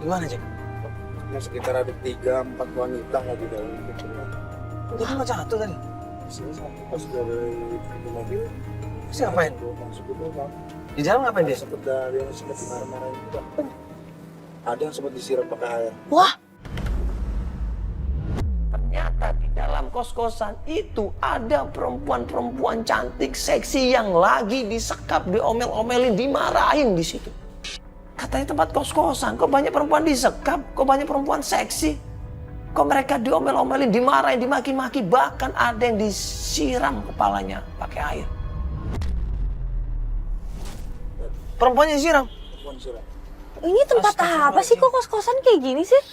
Gimana, Jack? Nah, sekitar ada 3-4 wanita nggak di dalam itu. Jadi nggak jatuh tadi? Pas dari pintu mobil, Terus ngapain? masuk ke dalam. Di dalam ngapain dia? Ada yang sempat dimarah-marahin juga. Ada yang sempat disiram pakai air. Wah! Ternyata di dalam kos-kosan itu ada perempuan-perempuan cantik, seksi yang lagi disekap, diomel-omelin, dimarahin di situ. Katanya tempat kos-kosan, kok banyak perempuan disekap, kok banyak perempuan seksi. Kok mereka diomel-omelin, dimarahin, dimaki-maki, bahkan ada yang disiram kepalanya pakai air. Perempuannya disiram? Perempuan disiram. Ini tempat apa sih kok kos-kosan kayak gini sih?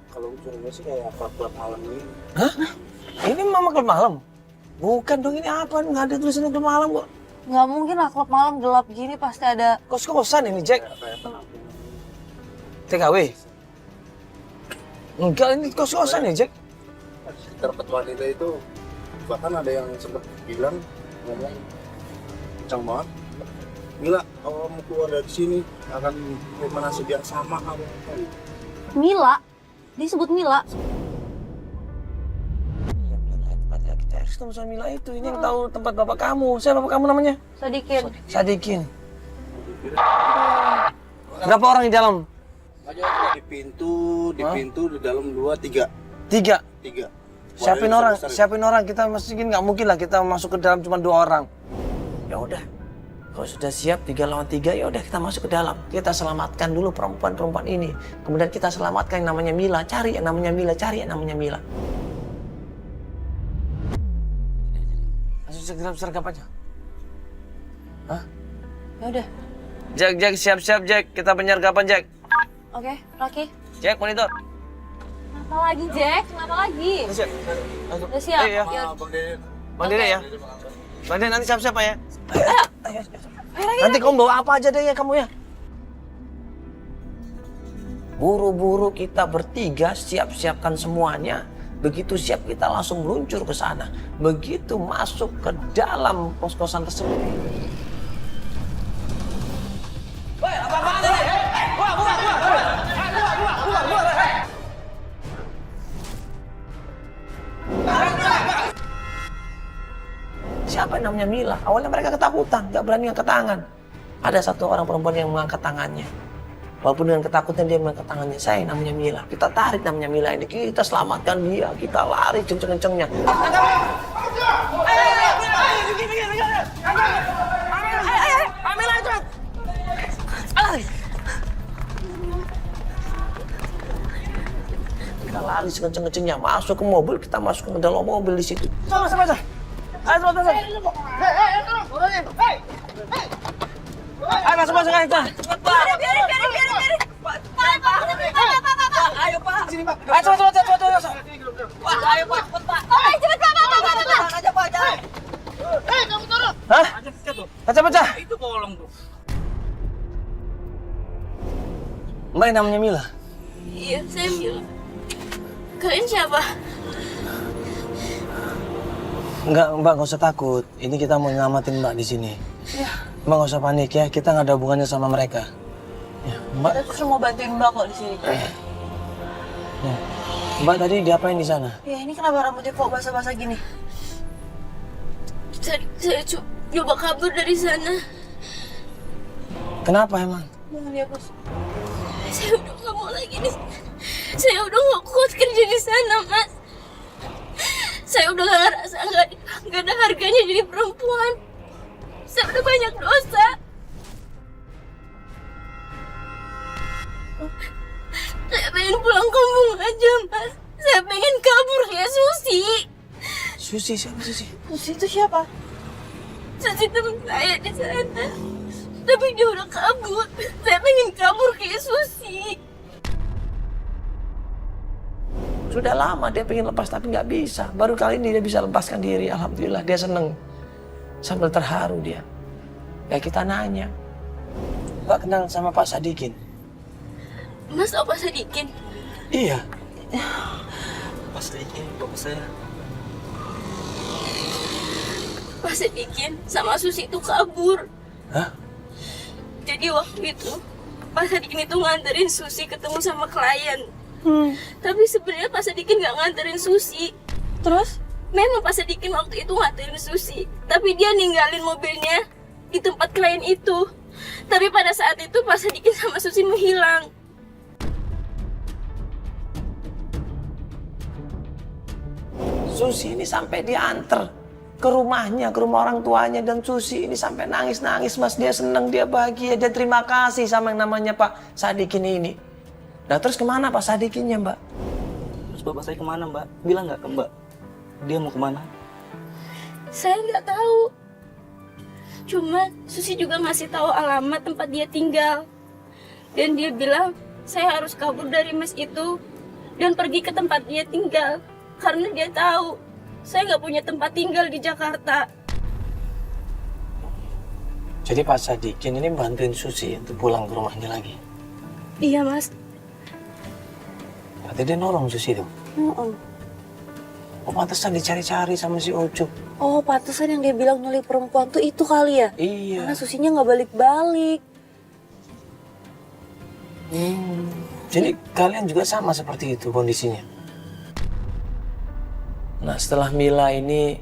Kalau curiganya sih kayak klub malam ini. Hah? Ini mama klub malam? Bukan dong, ini apa? Nggak ada tulisannya klub malam kok. Nggak mungkin lah klub malam gelap gini pasti ada. Kos-kosan ini, Jack. Kayak penampung. TKW? Enggak, ini kos-kosan ya, Jack. Sekitar 4 wanita itu bahkan ada yang sempat bilang ngomong kencang banget. Mila, kalau mau keluar dari sini akan terima nasib yang sama kamu. Mila? Disebut Mila? Kita harus ketemu sama Mila itu. Ini yang tahu tempat bapak kamu. Siapa bapak kamu namanya? Sadikin. Sadikin. Berapa orang di dalam? Di pintu di dalam 2, 3. 3. 3. Siapin orang. Kita masukin, nggak mungkin lah kita masuk ke dalam cuma 2 orang. Ya udah. Kalau sudah siap 3 lawan 3, ya udah kita masuk ke dalam. Kita selamatkan dulu perempuan-perempuan ini. Kemudian kita selamatkan yang namanya Mila. Cari yang namanya Mila. Langsung sergap aja. Hah? Ya udah. Jack, siap-siap Jack. Kita penyergapan Jack. Oke, Raki. Jack, monitor. Kenapa lagi, Jack? Kenapa lagi? Udah siap. Langsung. Udah siap. Ayo, ya. Ya. Bang Dede ya. Bang Dede nanti siap-siap ya. Ayo. Raki. Nanti kamu bawa apa aja deh ya kamu ya. Buru-buru kita bertiga siap-siapkan semuanya. Begitu siap kita langsung meluncur ke sana. Begitu masuk ke dalam kos-kosan tersebut. Siapa yang namanya Mila? Awalnya mereka ketakutan, gak berani angkat tangan. Ada satu orang perempuan yang mengangkat tangannya. Walaupun dengan ketakutan dia mengangkat tangannya. Saya namanya Mila. Kita tarik namanya Mila ini. Kita selamatkan dia. Kita lari kenceng-kencengnya. Kita lari sekenceng-kencengnya. Masuk ke mobil. Kita masuk ke dalam mobil di situ. Sama. Ayo, masuk ayo, kita. Biarin. Ayo, Pak. Sini, Pak. Ayo, cepat. Pak, ayo, Pak. Pak. Oke, cepet, Pak. Aja, Pak, jalan. Kamu turun. Hah? Pecah. Itu kolong tuh. Mbak yang namanya Mila. Iya, saya Mila. Kalian siapa? Mbak, nggak usah takut. Ini kita mau nyelamatin Mbak di sini. Iya. Mbak nggak usah panik ya. Kita nggak ada hubungannya sama mereka. Ya, Mbak. Aku cuma mau bantuin Mbak kok di sini. Ya. Mbak tadi diapain di sana? Ya, ini kenapa rambutnya kok basah-basah gini? Saya coba kabur dari sana. Kenapa emang? Jangan ya, Bos. Saya udah nggak mau lagi nih. Saya udah nggak kuat kerja di sana, Mas. Saya udah nggak ngerasa nggak ada harganya jadi perempuan. Saya udah banyak dosa. Saya pengen pulang kampung aja, Mas. Saya pengen kabur kayak Susi. Susi, siapa Susi? Susi itu siapa? Susi teman saya di sana. Tapi dia udah kabur. Saya pengen kabur kayak Susi. Sudah lama dia pengen lepas tapi nggak bisa. Baru kali ini dia bisa lepaskan diri. Alhamdulillah dia seneng. Sambil terharu dia. Ya kita nanya. Mbak kenal sama Pak Sadikin? Mas tahu Pak Sadikin? Iya. Pas ini bapak saya. Pak Sadikin sama Susi itu kabur. Hah? Jadi waktu itu Pak Sadikin itu nganterin Susi ketemu sama klien. Tapi sebenarnya Pak Sadikin nggak nganterin Susi. Terus? Memang Pak Sadikin waktu itu nganterin Susi, tapi dia ninggalin mobilnya di tempat klien itu. Tapi pada saat itu Pak Sadikin sama Susi menghilang. Susi ini sampai diantar ke rumahnya, ke rumah orang tuanya, dan Susi ini sampai nangis-nangis, Mas. Dia senang, dia bahagia, dia terima kasih sama yang namanya Pak Sadikin ini. Nah terus kemana Pak Sadikinnya, Mbak? Terus bapak saya kemana, Mbak? Bilang nggak ke Mbak? Dia mau kemana? Saya nggak tahu. Cuma Susi juga ngasih tahu alamat tempat dia tinggal. Dan dia bilang, saya harus kabur dari mes itu dan pergi ke tempat dia tinggal. Karena dia tahu, saya nggak punya tempat tinggal di Jakarta. Jadi Pak Sadikin ini bantuin Susi untuk pulang ke rumahnya lagi. Iya, Mas. Berarti dia nolong Susi dong. Oh, pantesan dicari-cari sama si Ucup. Oh, pantesan yang dia bilang nyulik perempuan tuh itu kali ya? Iya. Karena Susinya nggak balik-balik. Jadi kalian juga sama seperti itu kondisinya? Nah setelah Mila ini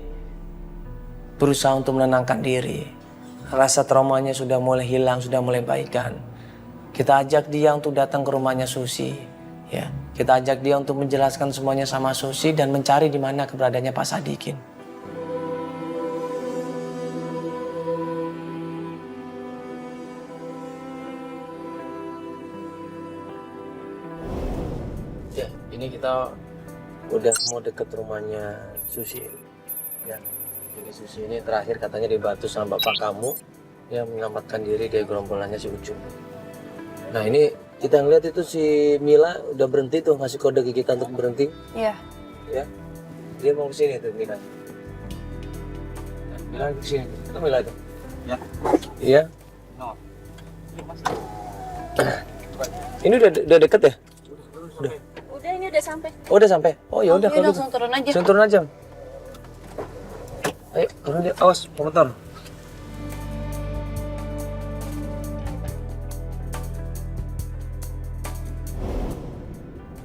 berusaha untuk menenangkan diri, rasa traumanya sudah mulai hilang, sudah mulai baikan. Kita ajak dia untuk datang ke rumahnya Susi, ya. Kita ajak dia untuk menjelaskan semuanya sama Susi dan mencari di mana keberadaannya Pak Sadikin. Ya, ini kita udah mau deket rumahnya Susi. Ya, jadi Susi ini terakhir katanya dibantu sama bapak kamu yang menyelamatkan diri dari gerombolannya si Ucup. Nah ini kita ngeliat itu si Mila udah berhenti tuh, ngasih kode ke kita untuk berhenti. Iya. Ya, dia mau kesini tuh Mila. Nah, Mila kesini, itu Mila tuh. Ya. Iya. No. Ini udah deket ya? Udah, ini udah sampai. Oh udah sampai. Oh ya udah kalau gitu. langsung turun aja. Langsung turun aja. Ayo turun dia, awas motor.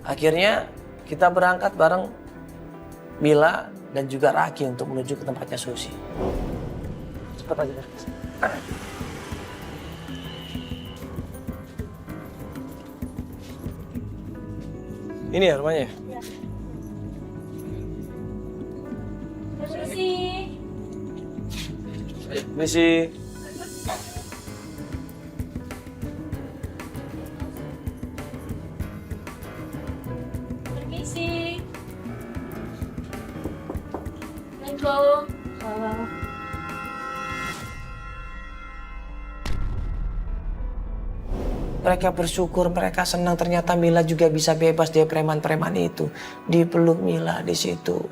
Akhirnya kita berangkat bareng Mila dan juga Raki untuk menuju ke tempatnya Susi. Cepat aja. Ini ya rumahnya? Susi. Misi. Permisi. Assalamualaikum. Mereka bersyukur, mereka senang, ternyata Mila juga bisa bebas dari preman-preman itu. Dipeluk Mila di situ.